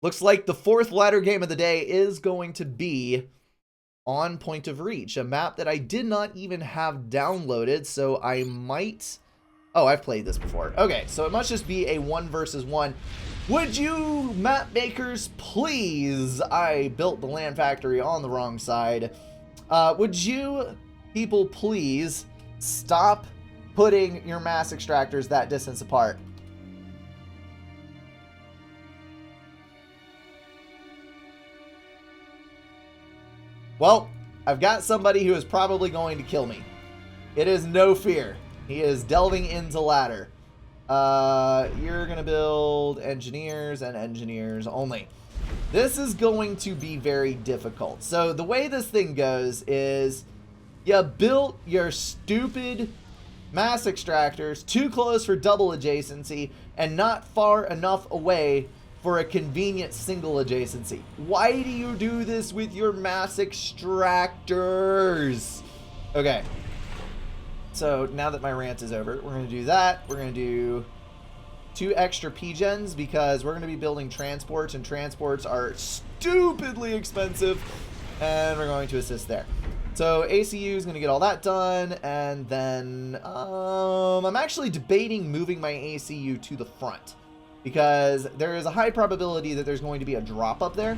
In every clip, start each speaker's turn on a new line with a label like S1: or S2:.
S1: Looks like the fourth ladder game of the day is going to be on Point of Reach, a map that I did not even have downloaded, so I might... Oh, I've played this before. Okay, so it must just be a 1 versus 1. Would you, map makers, please... I built the land factory on the wrong side. Would you, people, please stop putting your mass extractors that distance apart? Well, I've got somebody who is probably going to kill me. It is no fear. He is delving into ladder. You're going to build engineers and engineers only. This is going to be very difficult. So the way this thing goes is you built your stupid mass extractors too close for double adjacency and not far enough away for a convenient single adjacency. Why do you do this with your mass extractors? Okay. So now that my rant is over, we're going to do that. We're going to do 2 extra P-gens because we're going to be building transports, and transports are stupidly expensive, and we're going to assist there. So ACU is going to get all that done, and then I'm actually debating moving my ACU to the front, because there is a high probability that there's going to be a drop up there,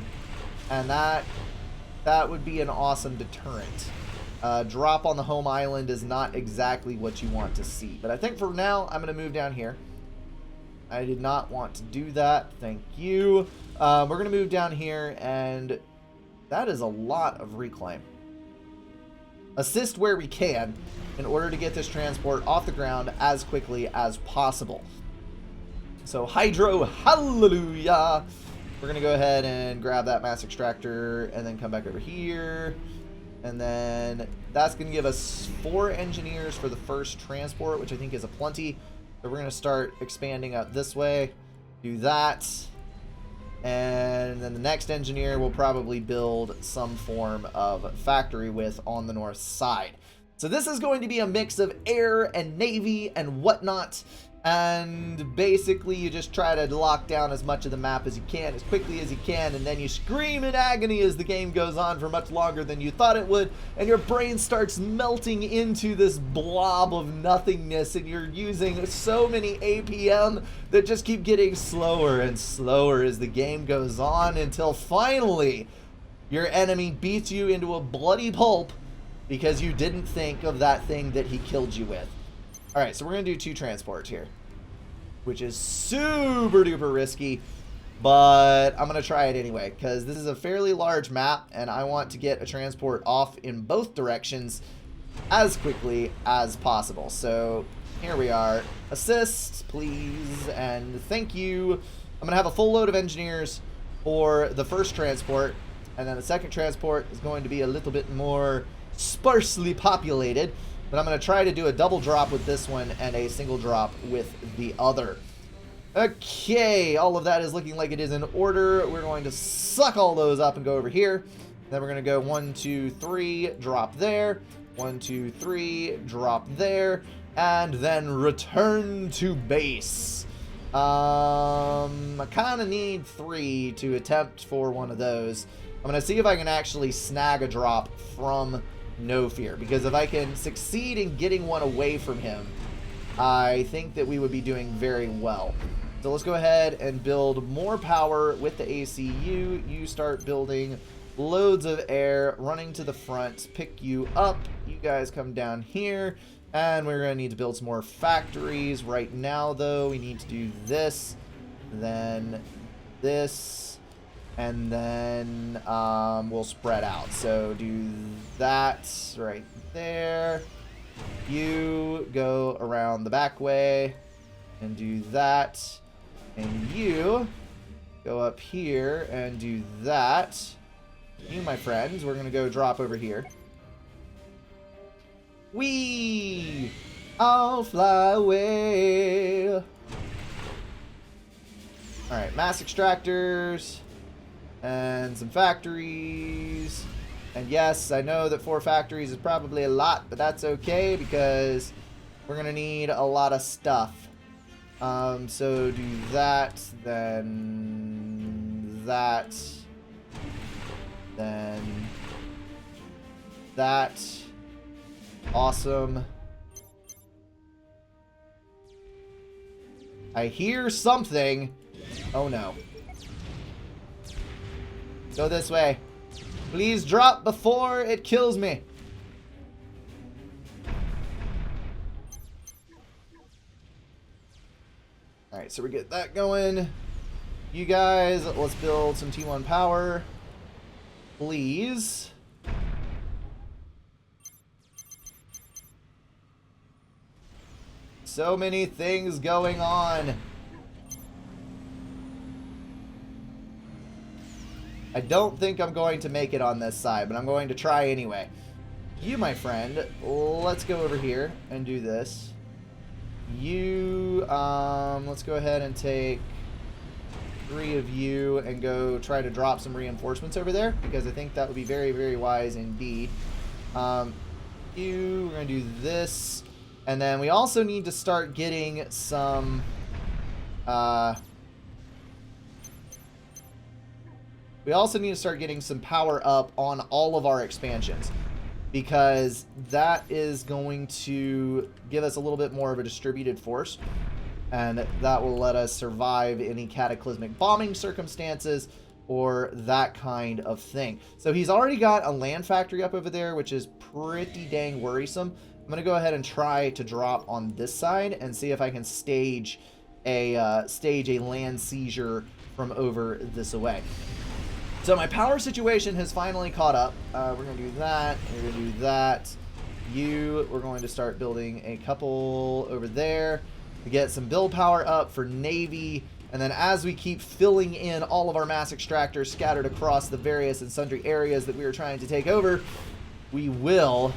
S1: and that would be an awesome deterrent. Drop on the home island is not exactly what you want to see, but I think for now I'm going to move down here. I did not want to do that. Thank you. We're going to move down here, and that is a lot of reclaim. Assist where we can in order to get this transport off the ground as quickly as possible. So hydro, hallelujah. We're going to go ahead and grab that mass extractor and then come back over here. And then that's going to give us 4 engineers for the first transport, which I think is a plenty. So we're going to start expanding out this way. Do that. And then the next engineer will probably build some form of factory with on the north side. So this is going to be a mix of air and navy and whatnot. And basically you just try to lock down as much of the map as you can, as quickly as you can, and then you scream in agony as the game goes on for much longer than you thought it would, and your brain starts melting into this blob of nothingness, and you're using so many APM that just keep getting slower and slower as the game goes on, until finally your enemy beats you into a bloody pulp because you didn't think of that thing that he killed you with. Alright, so we're going to do 2 transports here, which is super duper risky, but I'm going to try it anyway, because this is a fairly large map, and I want to get a transport off in both directions as quickly as possible. So here we are. Assist, please, and thank you. I'm going to have a full load of engineers for the first transport, and then the second transport is going to be a little bit more sparsely populated. But I'm going to try to do a double drop with this one and a single drop with the other. Okay, all of that is looking like it is in order. We're going to suck all those up and go over here. Then we're going to go 1, 2, 3, drop there. 1, 2, 3, drop there. And then return to base. I kind of need 3 to attempt for one of those. I'm going to see if I can actually snag a drop from No Fear, because if I can succeed in getting one away from him, I think that we would be doing very well. So let's go ahead and build more power with the ACU. You start building loads of air, running to the front, pick you up. You guys come down here, and we're going to need to build some more factories. Right now, though, we need to do this, then this, and then we'll spread out. So do that right there. You go around the back way and do that. And you go up here and do that. You, my friends, we're going to go drop over here. Whee! I'll fly away. Alright, mass extractors. And some factories. And yes, I know that 4 factories is probably a lot, but that's okay because we're going to need a lot of stuff. So do that, then that. Then that. Awesome. I hear something. Oh no. Go this way. Please drop before it kills me. Alright, so we get that going. You guys, let's build some T1 power. Please. So many things going on. I don't think I'm going to make it on this side, but I'm going to try anyway. You, my friend, let's go over here and do this. You, let's go ahead and take 3 of you and go try to drop some reinforcements over there, because I think that would be very, very wise indeed. We're going to do this. And then we also need to start getting some, we also need to start getting some power up on all of our expansions, because that is going to give us a little bit more of a distributed force, and that will let us survive any cataclysmic bombing circumstances or that kind of thing. So he's already got a land factory up over there, which is pretty dang worrisome. I'm going to go ahead and try to drop on this side and see if I can stage a land seizure from over this way. So my power situation has finally caught up. We're going to do that. We're going to do that. We're going to start building a couple over there to get some build power up for Navy. And then as we keep filling in all of our mass extractors scattered across the various and sundry areas that we are trying to take over, we will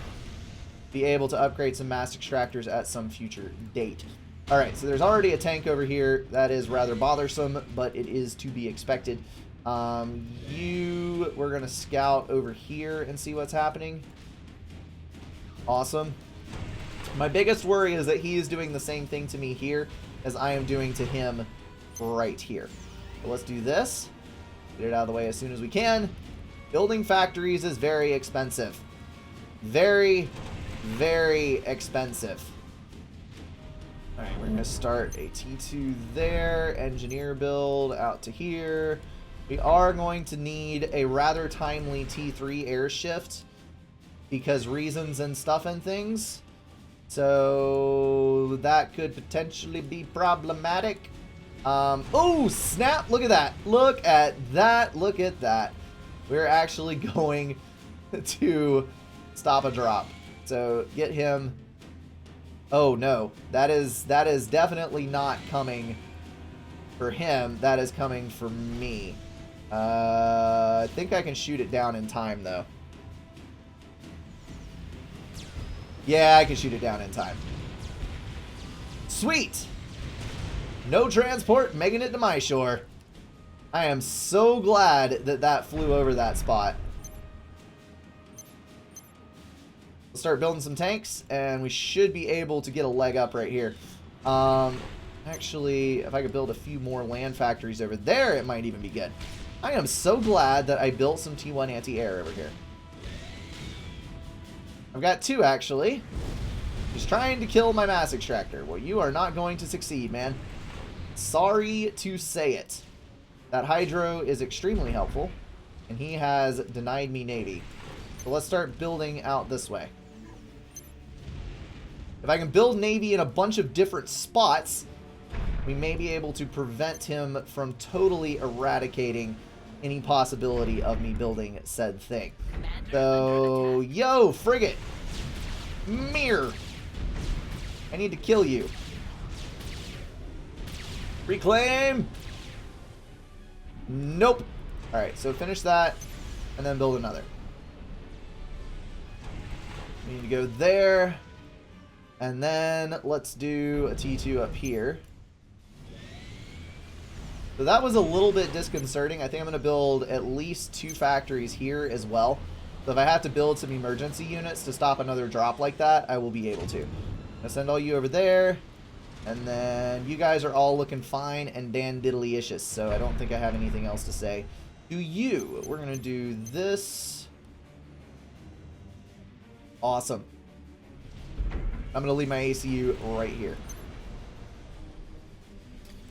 S1: be able to upgrade some mass extractors at some future date. All right, so there's already a tank over here. That is rather bothersome, but it is to be expected. We're going to scout over here and see what's happening. Awesome. My biggest worry is that he is doing the same thing to me here as I am doing to him right here. So let's do this. Get it out of the way as soon as we can. Building factories is very expensive. Very, very expensive. All right, we're going to start a T2 there. Engineer build out to here. We are going to need a rather timely T3 air shift because reasons and stuff and things. So that could potentially be problematic. Oh, snap. Look at that. Look at that. Look at that. We're actually going to stop a drop. So get him. Oh, no. That is definitely not coming for him. That is coming for me. I think I can shoot it down in time, though. Yeah, I can shoot it down in time. Sweet! No transport making it to my shore. I am so glad that that flew over that spot. We'll start building some tanks, and we should be able to get a leg up right here. Actually, if I could build a few more land factories over there, it might even be good. I am so glad that I built some T1 anti-air over here. I've got 2, actually. Just trying to kill my mass extractor. Well, you are not going to succeed, man. Sorry to say it. That hydro is extremely helpful, and he has denied me Navy. So let's start building out this way. If I can build Navy in a bunch of different spots, we may be able to prevent him from totally eradicating any possibility of me building said thing. So, yo, frigate! Mirror! I need to kill you. Reclaim! Nope. Alright, so finish that, and then build another. We need to go there, and then let's do a T2 up here. So that was a little bit disconcerting. I think I'm going to build at least 2 factories here as well. So if I have to build some emergency units to stop another drop like that, I will be able to. I'll send all you over there. And then you guys are all looking fine and dan-diddly-icious, so I don't think I have anything else to say. Do you? We're going to do this. Awesome. I'm going to leave my ACU right here.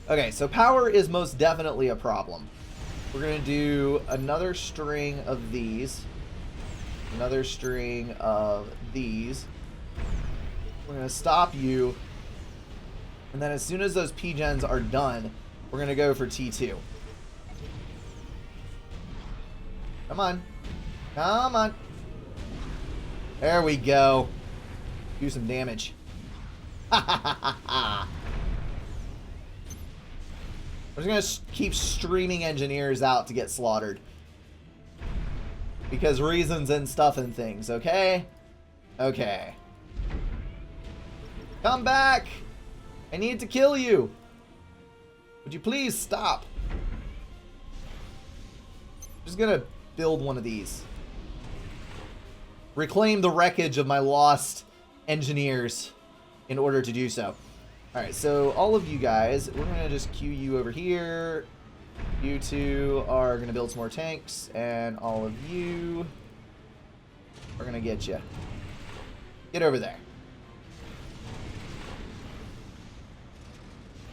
S1: Okay, so power is most definitely a problem. We're going to do another string of these. Another string of these. We're going to stop you. And then as soon as those P-gens are done, we're going to go for T2. Come on. Come on. There we go. Do some damage. Ha ha ha ha ha. We're just going to keep streaming engineers out to get slaughtered. Because reasons and stuff and things, okay? Okay. Come back! I need to kill you! Would you please stop? I'm just gonna build one of these. Reclaim the wreckage of my lost engineers in order to do so. Alright, so all of you guys, we're gonna just queue you over here. You two are gonna build some more tanks, and all of you are gonna get you. Get over there.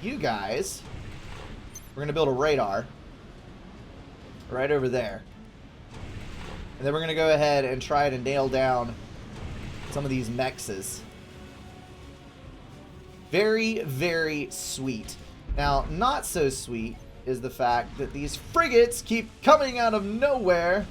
S1: You guys, we're gonna build a radar right over there. And then we're gonna go ahead and try to nail down some of these mexes. Very, very sweet. Now, not so sweet is the fact that these frigates keep coming out of nowhere.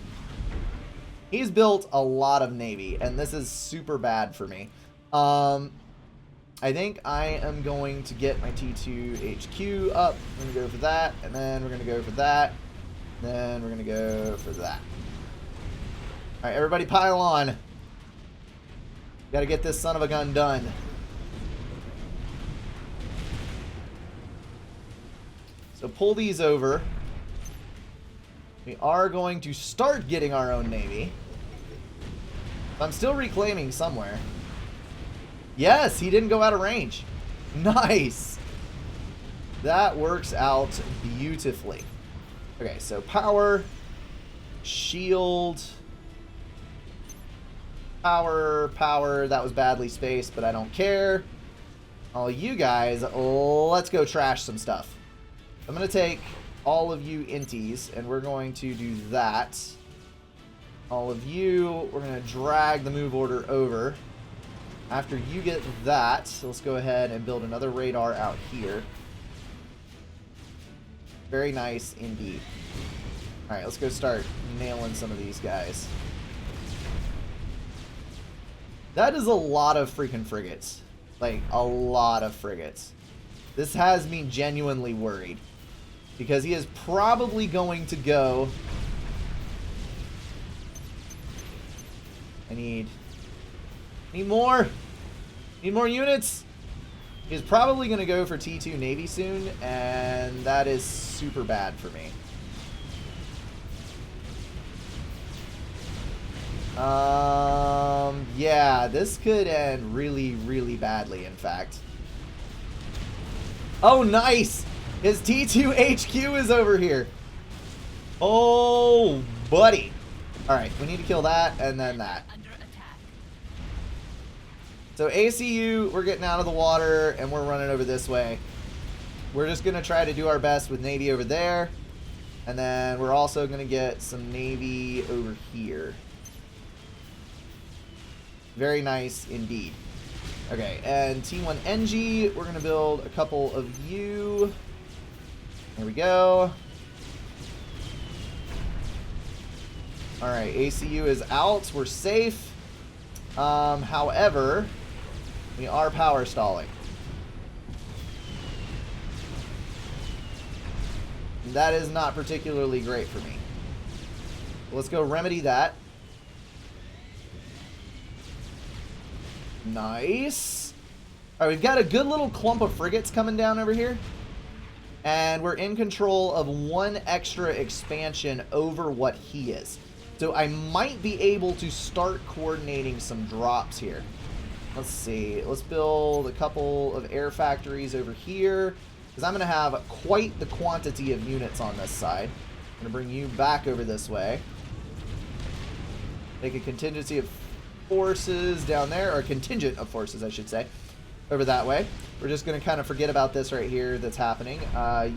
S1: He's built a lot of Navy, and this is super bad for me. I think I am going to get my T2 HQ up. I'm going to go for that, and then we're going to go for that. Then we're going to go for that. Alright, everybody pile on. Got to get this son of a gun done. So pull these over. We are going to start getting our own Navy. I'm still reclaiming somewhere. Yes, he didn't go out of range. Nice. That works out beautifully. Okay, so power, shield, power. That was badly spaced, but I don't care. All you guys, let's go trash some stuff. I'm going to take all of you inties, and we're going to do that. All of you, we're going to drag the move order over. After you get that, let's go ahead and build another radar out here. Very nice indeed. Alright, let's go start nailing some of these guys. That is a lot of freaking frigates. Like, a lot of frigates. This has me genuinely worried. Because he is probably going to go... I need more! Need more units! He's probably going to go for T2 Navy soon, and that is super bad for me. Yeah, this could end really, really badly, in fact. Oh, nice! His T2 HQ is over here. Oh, buddy. Alright, we need to kill that, and then that. So ACU, we're getting out of the water, and we're running over this way. We're just going to try to do our best with Navy over there. And then we're also going to get some Navy over here. Very nice indeed. Okay, and T1 NG, we're going to build a couple of you. There we go. Alright, ACU is out. We're safe. However, we are power stalling. That is not particularly great for me. Let's go remedy that. Nice. Alright, we've got a good little clump of frigates coming down over here. And we're in control of one extra expansion over what he is. So I might be able to start coordinating some drops here. Let's see. Let's build a couple of air factories over here, because I'm going to have quite the quantity of units on this side. I'm going to bring you back over this way. Make a contingency of forces down there, or a contingent of forces, I should say, over that way. We're just going to kind of forget about this right here that's happening.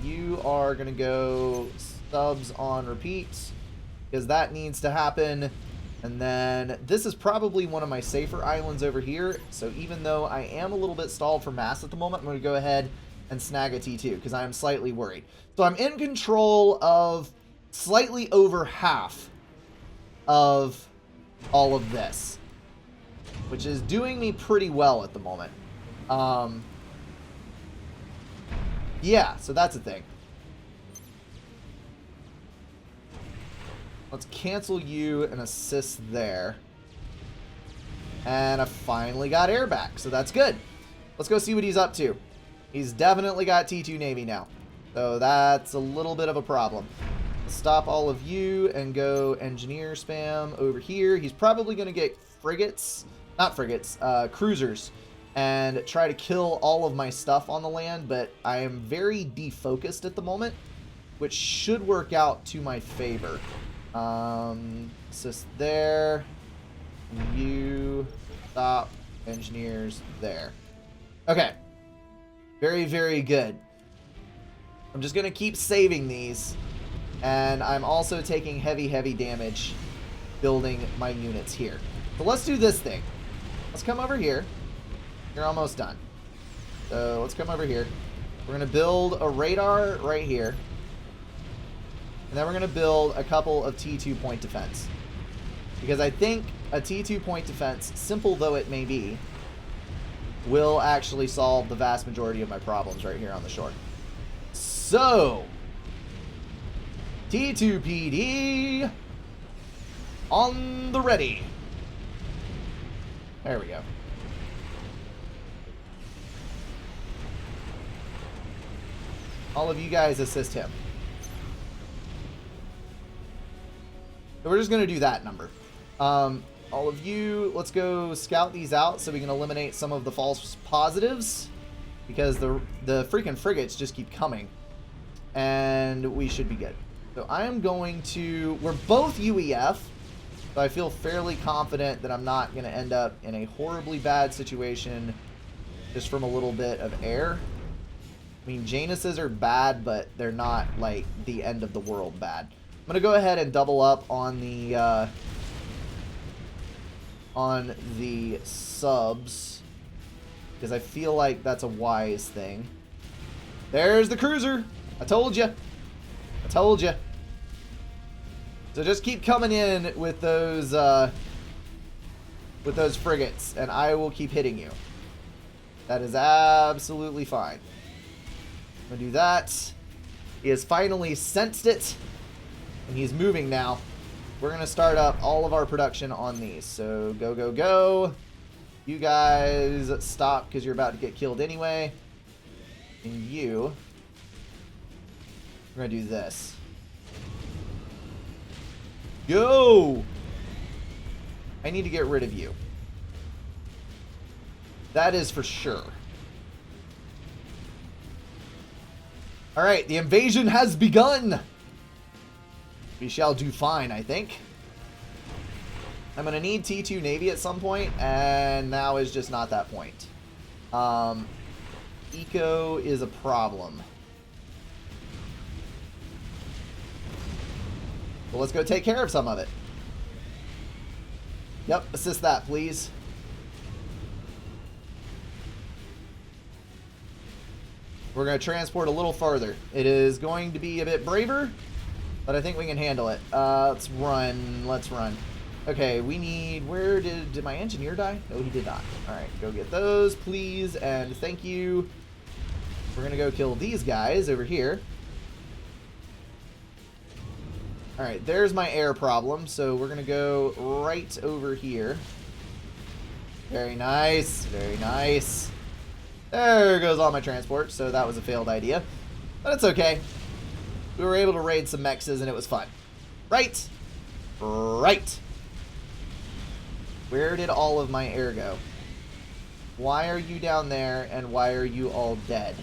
S1: You are going to go subs on repeat, because that needs to happen. And then this is probably one of my safer islands over here. So even though I am a little bit stalled for mass at the moment, I'm going to go ahead and snag a T2 because I am slightly worried. So I'm in control of slightly over half of all of this, which is doing me pretty well at the moment. Yeah, so that's a thing. Let's cancel you and assist there. And I finally got air back, so that's good. Let's go see what he's up to. He's definitely got T2 Navy now. So that's a little bit of a problem. Let's stop all of you and go engineer spam over here. He's probably going to get frigates, not frigates, cruisers, and try to kill all of my stuff on the land, but I am very defocused at the moment, which should work out to my favor. Assist there. You stop engineers there. Okay. Very, very good. I'm just going to keep saving these. And I'm also taking heavy, heavy damage building my units here. So let's do this thing. Let's come over here. You're almost done. So let's come over here. We're going to build a radar right here. And then we're going to build a couple of T2 point defense. Because I think a T2 point defense, simple though it may be, will actually solve the vast majority of my problems right here on the shore. So, T2PD on the ready. There we go. All of you guys assist him. So we're just going to do that number. All of you, let's go scout these out so we can eliminate some of the false positives. Because the freaking frigates just keep coming. And we should be good. So I am going to... We're both UEF. So I feel fairly confident that I'm not going to end up in a horribly bad situation just from a little bit of air. I mean, Januses are bad, but they're not, like, the end of the world bad. I'm going to go ahead and double up on the subs, because I feel like that's a wise thing. There's the cruiser. I told you. I told you. So just keep coming in with those frigates, and I will keep hitting you. That is absolutely fine. I'm going to do that. He has finally sensed it. And he's moving now. We're going to start up all of our production on these. So go, go, go. You guys stop because you're about to get killed anyway. And you, we're going to do this. Go! I need to get rid of you. That is for sure. Alright, the invasion has begun! We shall do fine, I think. I'm going to need T2 Navy at some point, and now is just not that point. Eco is a problem. Well, let's go take care of some of it. Yep, assist that, please. We're going to transport a little farther. It is going to be a bit braver, but I think we can handle it. Let's run. Let's run. Okay, we need... Where did my engineer die? No, he did not. Alright, go get those, please, and thank you. We're going to go kill these guys over here. Alright, there's my air problem, so we're going to go right over here. Very nice, very nice. There goes all my transport, so that was a failed idea. But it's okay. We were able to raid some mexes and it was fun. Right. Right. Where did all of my air go? Why are you down there, and why are you all dead?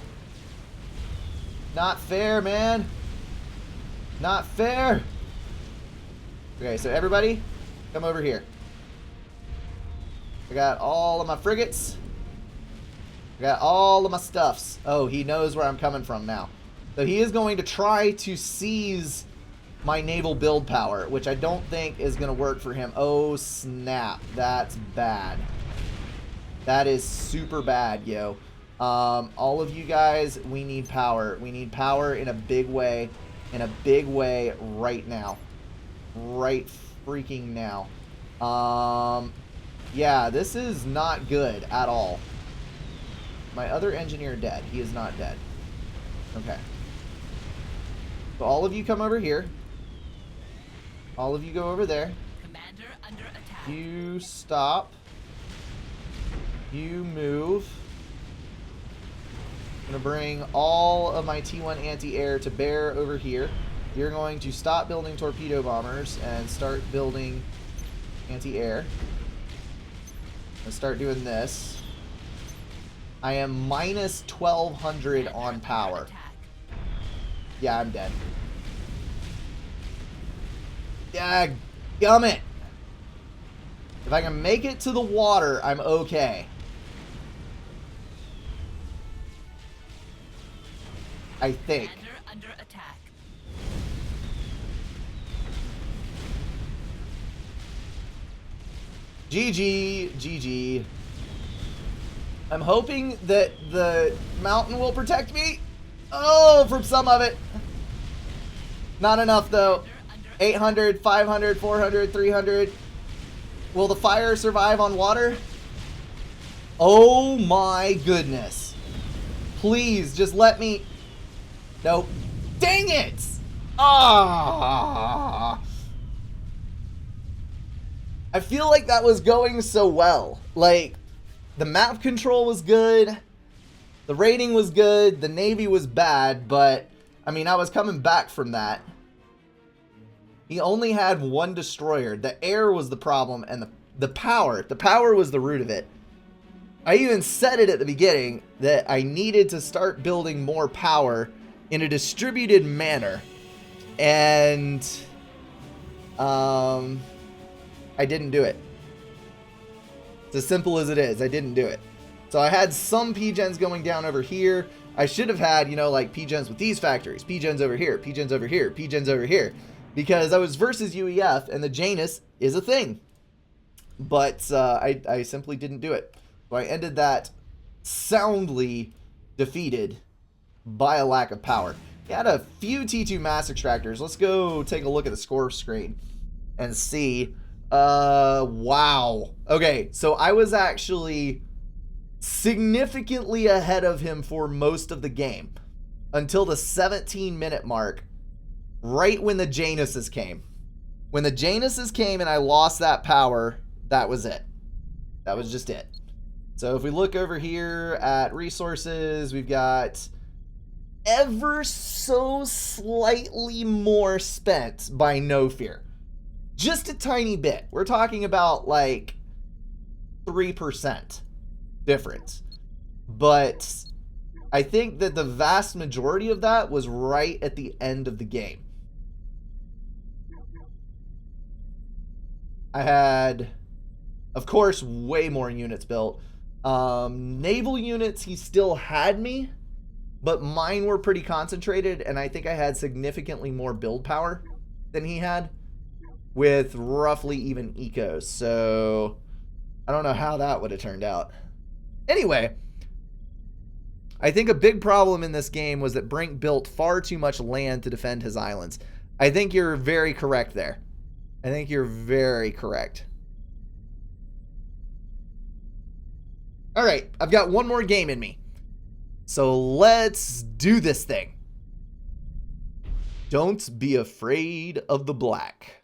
S1: Not fair, man. Not fair. Okay, so everybody, come over here. I got all of my frigates. I got all of my stuffs. Oh, he knows where I'm coming from now. So he is going to try to seize my naval build power, which I don't think is going to work for him. Oh, snap. That's bad. That is super bad, yo. All of you guys, we need power. We need power in a big way. In a big way right now. Right freaking now. Yeah, this is not good at all. My other engineer dead. He is not dead. Okay. So all of you come over here. All of you go over there.
S2: Commander under attack.
S1: You stop. You move. I'm going to bring all of my T1 anti-air to bear over here. You're going to stop building torpedo bombers and start building anti-air. Let's start doing this. I am minus 1200 on power. Yeah, I'm dead. Yeah, gummit. If I can make it to the water, I'm okay. I think.
S2: Under attack.
S1: GG, GG. I'm hoping that the mountain will protect me. Oh, from some of it. Not enough, though. 800, 500, 400, 300. Will the fire survive on water? Oh my goodness. Please, just let me... Nope. Dang it! Ah! I feel like that was going so well. Like, the map control was good. The rating was good. The Navy was bad, but, I mean, I was coming back from that. He only had one destroyer. The air was the problem, and the power. The power was the root of it. I even said it at the beginning that I needed to start building more power in a distributed manner. And I didn't do it. It's as simple as it is. I didn't do it. So I had some P-gens going down over here. I should have had, you know, like P-gens with these factories. P-gens over here. P-gens over here. P-gens over here. Because I was versus UEF, and the Janus is a thing. But I simply didn't do it. So I ended that soundly defeated by a lack of power. He had a few T2 mass extractors. Let's go take a look at the score screen and see. Wow. Okay, so I was actually significantly ahead of him for most of the game until the 17-minute mark, right when the Januses came. When the Januses came and I lost that power, that was it. That was just it. So if we look over here at resources, we've got ever so slightly more spent by No Fear. Just a tiny bit. We're talking about like 3% difference. But I think that the vast majority of that was right at the end of the game. I had, of course, way more units built. Naval units, he still had me, but mine were pretty concentrated, and I think I had significantly more build power than he had, with roughly even ecos. So I don't know how that would have turned out. Anyway, I think a big problem in this game was that Brink built far too much land to defend his islands. I think you're very correct there. I think you're very correct. All right, I've got one more game in me. So let's do this thing. Don't be afraid of the black.